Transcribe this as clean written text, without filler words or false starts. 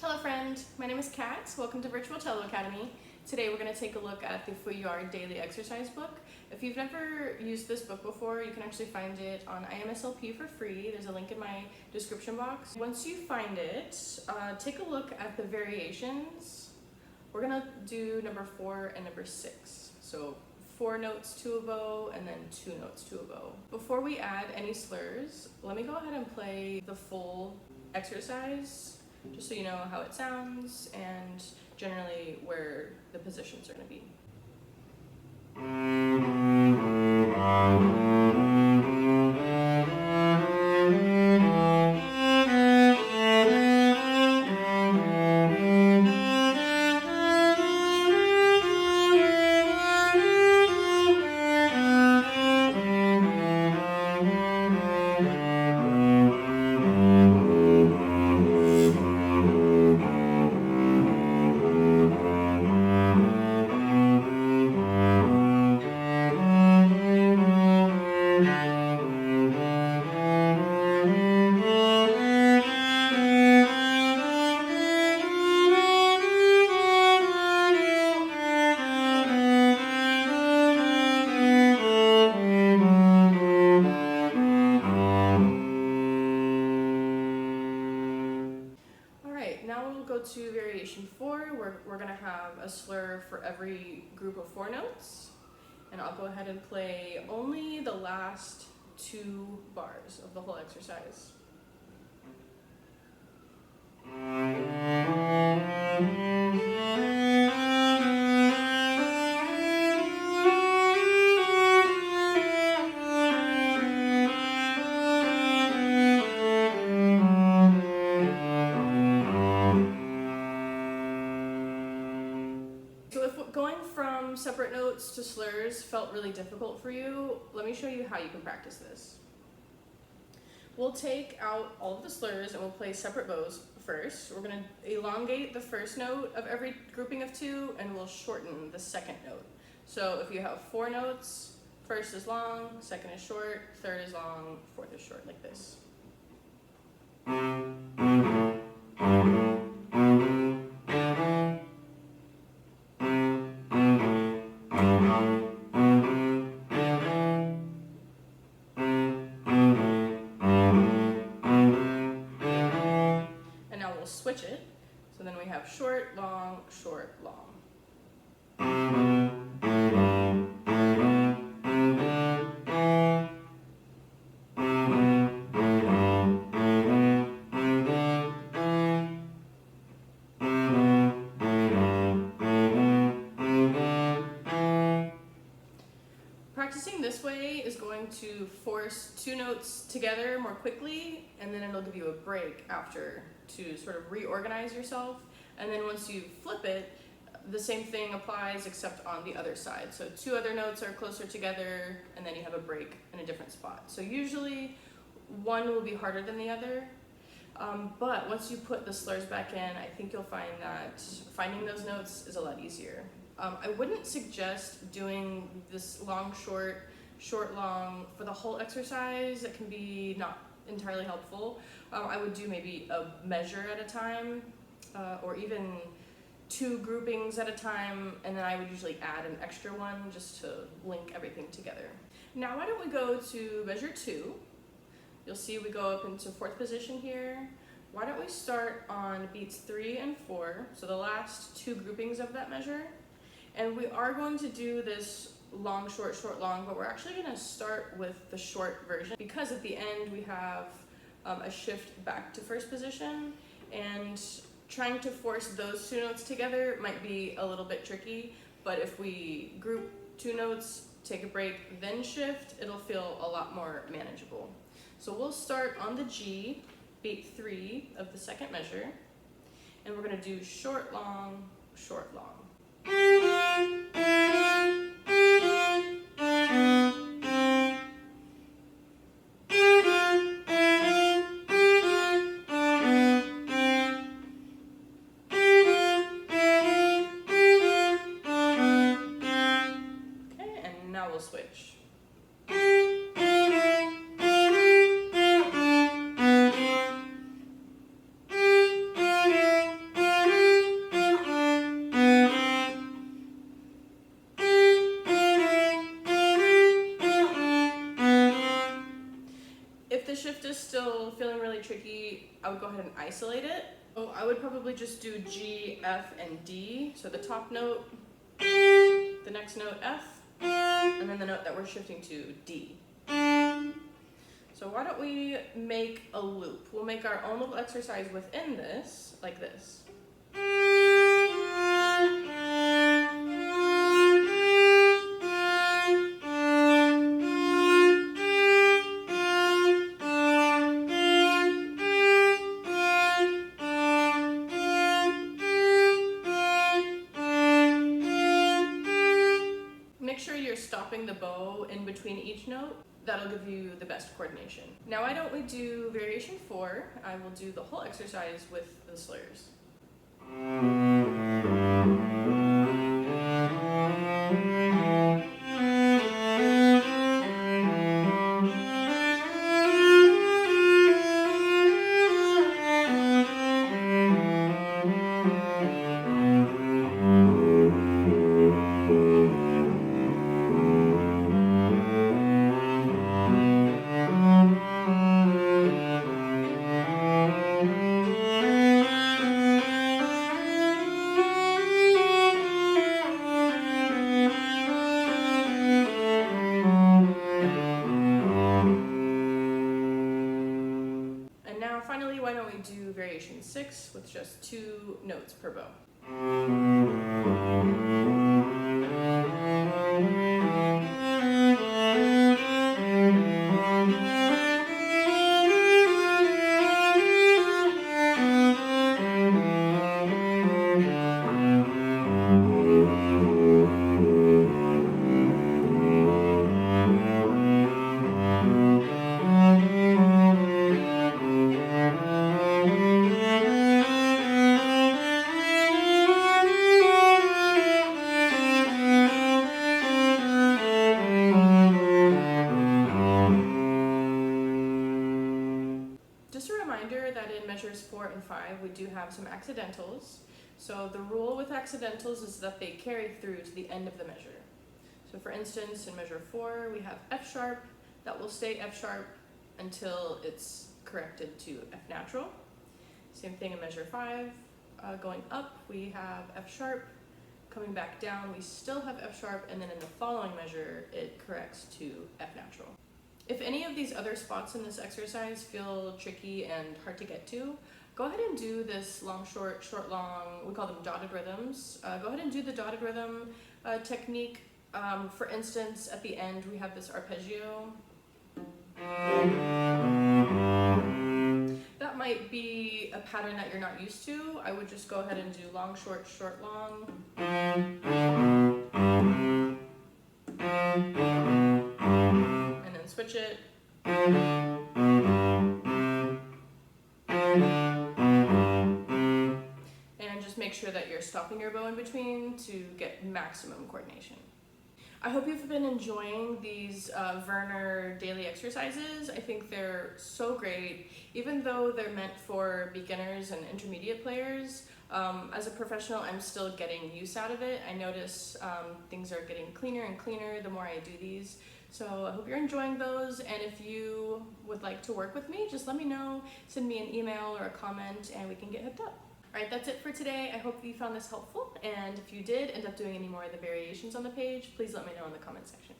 Hello friend, my name is Kat. Welcome to Virtual Cello Academy. Today we're going to take a look at the Feuillard Daily Exercise Book. If you've never used this book before, you can actually find it on IMSLP for free. There's a link in my description box. Once you find it, take a look at the variations. We're going to do number 4 and number 6. So 4 notes to a bow and then 2 notes to a bow. Before we add any slurs, let me go ahead and play the full exercise just so you know how it sounds and generally where the positions are going to be. Now we'll go to variation 4, where we're going to have a slur for every group of 4 notes. And I'll go ahead and play only the last 2 bars of the whole exercise. So if going from separate notes to slurs felt really difficult for you, let me show you how you can practice this. We'll take out all of the slurs and we'll play separate bows first. We're going to elongate the first note of every grouping of 2 and we'll shorten the second note. So if you have 4 notes, first is long, second is short, third is long, fourth is short, like this. Switch it, so then we have short, long, short, long. Practicing this way is going to force 2 notes together more quickly, and then it'll give you a break after to sort of reorganize yourself. And then once you flip it, the same thing applies except on the other side. So 2 other notes are closer together, and then you have a break in a different spot. So usually one will be harder than the other, but once you put the slurs back in, I think you'll find that finding those notes is a lot easier. I wouldn't suggest doing this long, short, short, long for the whole exercise. It can be not entirely helpful. I would do maybe a measure at a time, or even 2 groupings at a time, and then I would usually add an extra one just to link everything together. Now why don't we go to measure 2. You'll see we go up into 4th position here. Why don't we start on beats 3 and 4, so the last 2 groupings of that measure. And we are going to do this long, short, short, long, but we're actually going to start with the short version because at the end we have a shift back to 1st position, and trying to force those 2 notes together might be a little bit tricky, but if we group 2 notes, take a break, then shift, it'll feel a lot more manageable. So we'll start on the G, beat 3 of the 2nd measure, and we're going to do short, long, short, long. Okay, and now we'll switch. still feeling really tricky, I would go ahead and isolate it. Oh, I would probably just do G, F, and D. So the top note, the next note F, and then the note that we're shifting to D. So why don't we make a loop? We'll make our own little exercise within this, like this. Make sure you're stopping the bow in between each note. That'll give you the best coordination. Now why don't we do variation 4? I will do the whole exercise with the slurs. Finally, why don't we do variation 6 with just 2 notes per bow. Just a reminder that in measures 4 and 5 we do have some accidentals. So the rule with accidentals is that they carry through to the end of the measure. So for instance, in measure 4 we have F sharp, that will stay F sharp until it's corrected to F natural. Same thing in measure 5, going up we have F sharp, coming back down we still have F sharp, and then in the following measure it corrects to F natural. If any of these other spots in this exercise feel tricky and hard to get to, go ahead and do this long, short, short, long, we call them dotted rhythms. Go ahead and do the dotted rhythm technique. For instance, at the end we have this arpeggio. That might be a pattern that you're not used to. I would just go ahead and do long, short, short, long. Switch it. And just make sure that you're stopping your bow in between to get maximum coordination. I hope you've been enjoying these Werner daily exercises. I think they're so great, even though they're meant for beginners and intermediate players. As a professional, I'm still getting use out of it. I notice things are getting cleaner and cleaner the more I do these. So I hope you're enjoying those, and if you would like to work with me, just let me know, send me an email or a comment, and we can get hooked up. Alright, that's it for today. I hope you found this helpful, and if you did end up doing any more of the variations on the page, please let me know in the comment section.